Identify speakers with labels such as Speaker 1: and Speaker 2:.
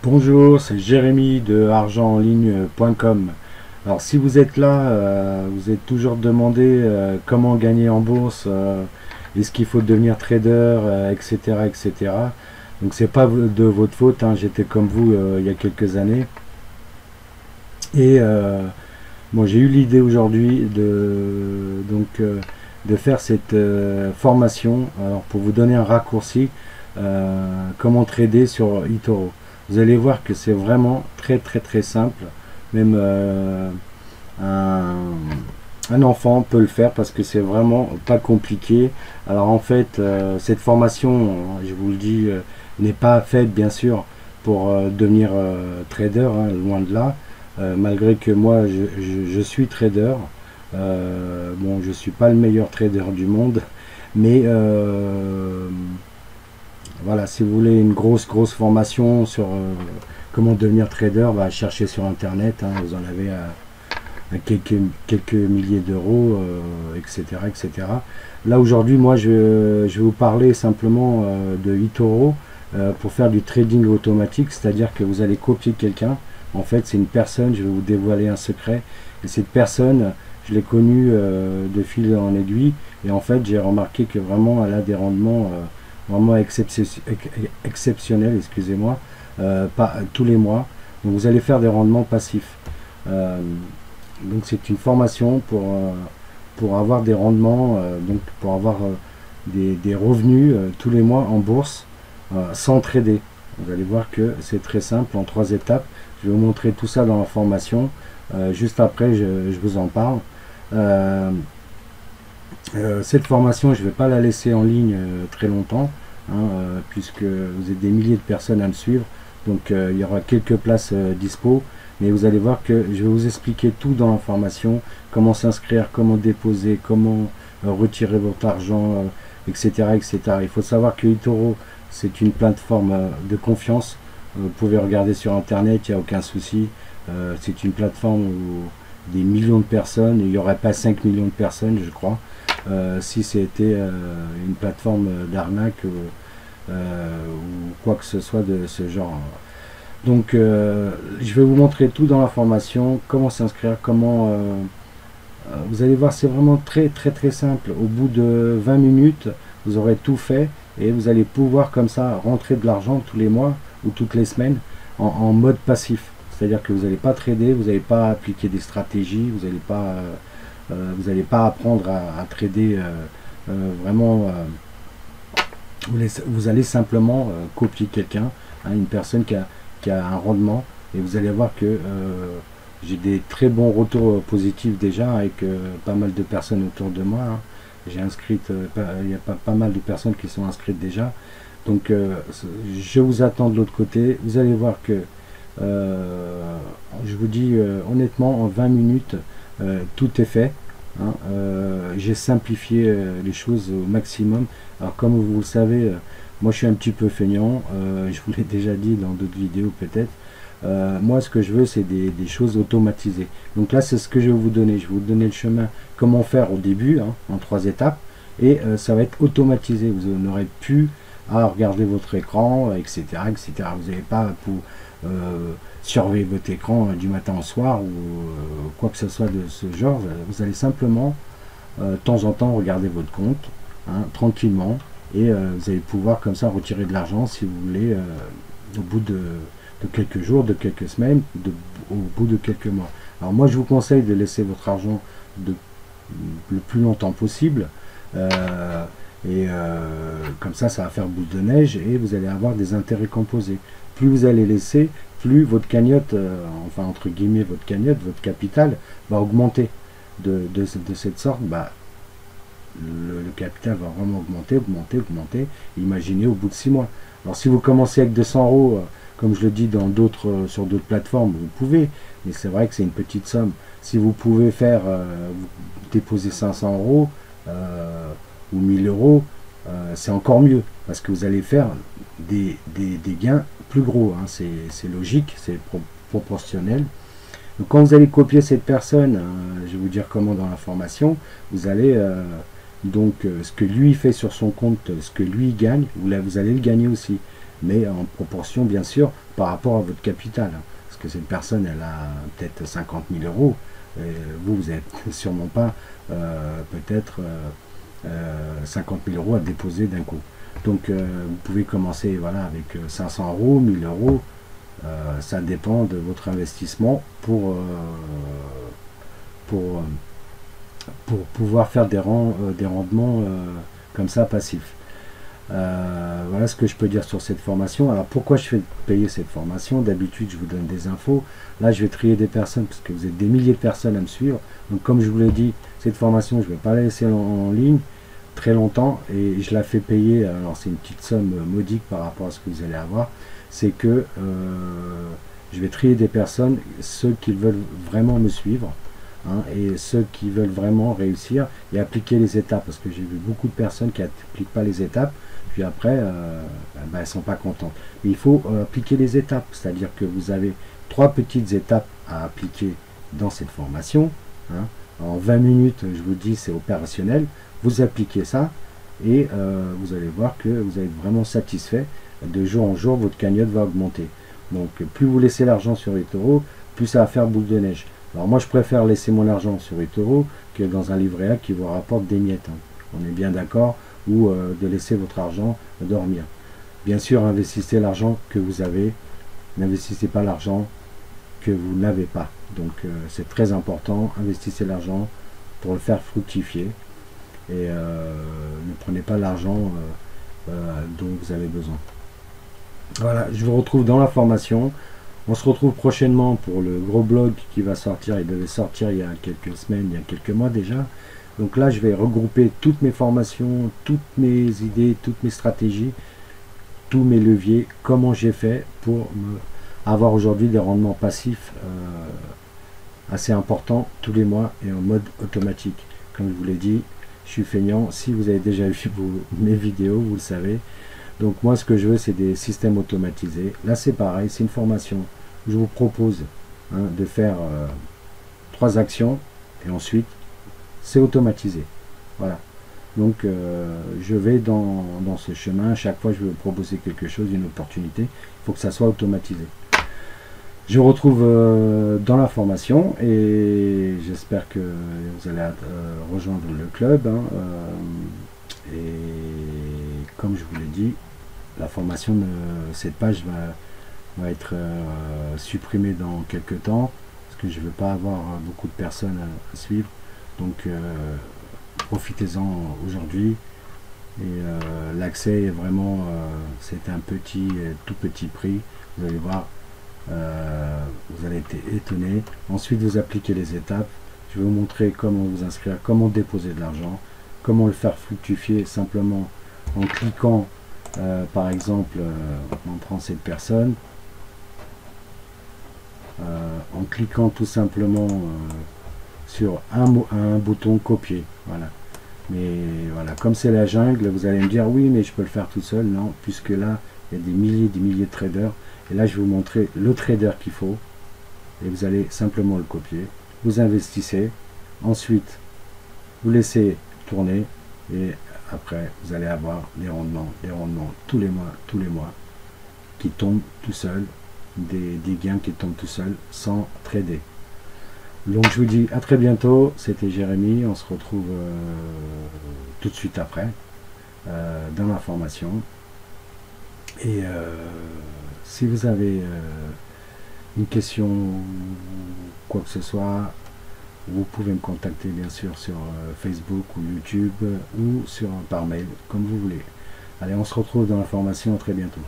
Speaker 1: Bonjour, c'est Jérémy de argentenligne.com. Alors si vous êtes là, vous êtes toujours demandé comment gagner en bourse, est-ce qu'il faut devenir trader, etc., etc. Donc c'est pas de votre faute, hein, j'étais comme vous il y a quelques années. Et bon, j'ai eu l'idée aujourd'hui de faire cette formation. Alors pour vous donner un raccourci, comment trader sur eToro. Vous allez voir que c'est vraiment très simple. Même un enfant peut le faire parce que c'est vraiment pas compliqué. Alors en fait, cette formation, je vous le dis, n'est pas faite bien sûr pour devenir trader, hein, loin de là. Malgré que moi je suis trader. Bon, je suis pas le meilleur trader du monde, mais voilà, si vous voulez une grosse formation sur comment devenir trader, bah, cherchez sur internet, hein, vous en avez à quelques milliers d'euros, etc., etc. Là aujourd'hui, moi je vais vous parler simplement de eToro pour faire du trading automatique, c'est-à-dire que vous allez copier quelqu'un. En fait, c'est une personne, je vais vous dévoiler un secret, et cette personne, je l'ai connue de fil en aiguille, et en fait j'ai remarqué que vraiment elle a des rendements vraiment exceptionnel, excusez-moi, pas tous les mois. Donc vous allez faire des rendements passifs. Donc c'est une formation pour avoir des rendements, donc pour avoir des revenus tous les mois en bourse sans trader. Vous allez voir que c'est très simple en 3 étapes. Je vais vous montrer tout ça dans la formation. Juste après, je vous en parle. Cette formation, je ne vais pas la laisser en ligne très longtemps, hein, puisque vous êtes des milliers de personnes à me suivre. Donc il y aura quelques places dispo, mais vous allez voir que je vais vous expliquer tout dans la formation, comment s'inscrire, comment déposer, comment retirer votre argent, etc., etc. Il faut savoir que eToro, c'est une plateforme de confiance. Vous pouvez regarder sur internet, il n'y a aucun souci. C'est une plateforme où des millions de personnes, il n'y aurait pas 5 millions de personnes, je crois. Si c'était une plateforme d'arnaque ou quoi que ce soit de ce genre. Donc je vais vous montrer tout dans la formation, comment s'inscrire, comment vous allez voir, c'est vraiment très simple. Au bout de 20 minutes, vous aurez tout fait et vous allez pouvoir comme ça rentrer de l'argent tous les mois ou toutes les semaines en mode passif. C'est-à-dire que vous n'allez pas trader, vous n'allez pas appliquer des stratégies, vous n'allez pas apprendre à trader vraiment. Vous allez simplement copier quelqu'un, hein, une personne qui a un rendement, et vous allez voir que j'ai des très bons retours positifs déjà avec pas mal de personnes autour de moi. Hein. J'ai inscrit, il y a pas mal de personnes qui sont inscrites déjà. Donc je vous attends de l'autre côté. Vous allez voir que je vous dis honnêtement, en 20 minutes, tout est fait. Hein. J'ai simplifié les choses au maximum. Alors comme vous le savez, moi je suis un petit peu feignant. Je vous l'ai déjà dit dans d'autres vidéos peut-être. Moi ce que je veux c'est des choses automatisées. Donc là c'est ce que je vais vous donner. Je vais vous donner le chemin, comment faire au début, hein, en 3 étapes. Et ça va être automatisé. Vous n'aurez plus à regarder votre écran, etc., etc. Vous n'avez pas pour surveiller votre écran du matin au soir ou quoi que ce soit de ce genre. Vous allez simplement de temps en temps regarder votre compte, hein, tranquillement, et vous allez pouvoir comme ça retirer de l'argent si vous voulez au bout de quelques jours, de quelques semaines, au bout de quelques mois. Alors moi je vous conseille de laisser votre argent le plus longtemps possible. Comme ça va faire boule de neige et vous allez avoir des intérêts composés. Plus vous allez laisser, plus votre cagnotte, enfin entre guillemets votre cagnotte, votre capital va augmenter. De cette sorte, bah, le capital va vraiment augmenter. Imaginez au bout de 6 mois. Alors si vous commencez avec 200 euros, comme je le dis sur d'autres plateformes, vous pouvez, mais c'est vrai que c'est une petite somme. Si vous pouvez faire, vous déposer 500 euros, ou 1000 euros, c'est encore mieux parce que vous allez faire des gains plus gros, hein. C'est logique, c'est proportionnel. Donc quand vous allez copier cette personne, je vais vous dire comment dans la formation, vous allez ce que lui fait sur son compte, ce que lui gagne, vous allez le gagner aussi. mais en proportion bien sûr par rapport à votre capital, hein. Parce que cette personne elle a peut-être 50 000 euros, et vous n'êtes sûrement pas peut-être 50 000 euros à déposer d'un coup. Donc vous pouvez commencer voilà, avec 500 euros, 1000 euros, ça dépend de votre investissement pour pouvoir faire des rendements comme ça passifs. Voilà ce que je peux dire sur cette formation. Alors pourquoi je fais payer cette formation? D'habitude je vous donne des infos. Là je vais trier des personnes parce que vous êtes des milliers de personnes à me suivre. Donc comme je vous l'ai dit, cette formation je ne vais pas la laisser en ligne très longtemps et je la fais payer. Alors c'est une petite somme modique par rapport à ce que vous allez avoir. C'est que je vais trier des personnes, ceux qui veulent vraiment me suivre. Hein, et ceux qui veulent vraiment réussir et appliquer les étapes, parce que j'ai vu beaucoup de personnes qui n'appliquent pas les étapes, puis après elles ne sont pas contentes. Mais il faut appliquer les étapes, c'est-à-dire que vous avez 3 petites étapes à appliquer dans cette formation, hein. En 20 minutes, je vous dis, c'est opérationnel, vous appliquez ça et vous allez voir que vous allez être vraiment satisfait. De jour en jour, votre cagnotte va augmenter. Donc plus vous laissez l'argent sur eToro, plus ça va faire boule de neige. Alors moi je préfère laisser mon argent sur eToro que dans un livret A qui vous rapporte des miettes, hein. On est bien d'accord, ou de laisser votre argent dormir. Bien sûr, investissez l'argent que vous avez, n'investissez pas l'argent que vous n'avez pas. Donc c'est très important, investissez l'argent pour le faire fructifier et ne prenez pas l'argent dont vous avez besoin. Voilà, je vous retrouve dans la formation. On se retrouve prochainement pour le gros blog qui va sortir. Il devait sortir il y a quelques semaines, il y a quelques mois déjà. Donc là, je vais regrouper toutes mes formations, toutes mes idées, toutes mes stratégies, tous mes leviers, comment j'ai fait pour avoir aujourd'hui des rendements passifs assez importants tous les mois et en mode automatique. Comme je vous l'ai dit, je suis feignant. Si vous avez déjà vu mes vidéos, vous le savez. Donc moi ce que je veux c'est des systèmes automatisés. Là c'est pareil, c'est une formation. Je vous propose de faire 3 actions et ensuite c'est automatisé. Voilà. Donc je vais dans ce chemin. À chaque fois je vais vous proposer quelque chose, une opportunité. Il faut que ça soit automatisé. Je vous retrouve dans la formation et j'espère que vous allez rejoindre le club. Et comme je vous l'ai dit, la formation de cette page va être supprimée dans quelques temps parce que je ne veux pas avoir beaucoup de personnes à suivre. Donc profitez-en aujourd'hui et l'accès est vraiment c'est un tout petit prix. Vous allez voir, vous allez être étonné. Ensuite vous appliquez les étapes. Je vais vous montrer comment vous inscrire, comment déposer de l'argent, comment le faire fructifier simplement en cliquant par exemple, on prend cette personne, en cliquant tout simplement sur un bouton copier. Voilà. Mais voilà, comme c'est la jungle, vous allez me dire oui, mais je peux le faire tout seul. Non, puisque là, il y a des milliers de traders. Et là, je vais vous montrer le trader qu'il faut. Et vous allez simplement le copier. Vous investissez. Ensuite, vous laissez tourner. Et après, vous allez avoir des rendements tous les mois, qui tombent tout seuls, des gains qui tombent tout seuls, sans trader. Donc je vous dis à très bientôt, c'était Jérémy, on se retrouve tout de suite après, dans la formation. Et si vous avez une question, quoi que ce soit, vous pouvez me contacter bien sûr sur Facebook ou YouTube ou par mail, comme vous voulez. Allez, on se retrouve dans la formation très bientôt.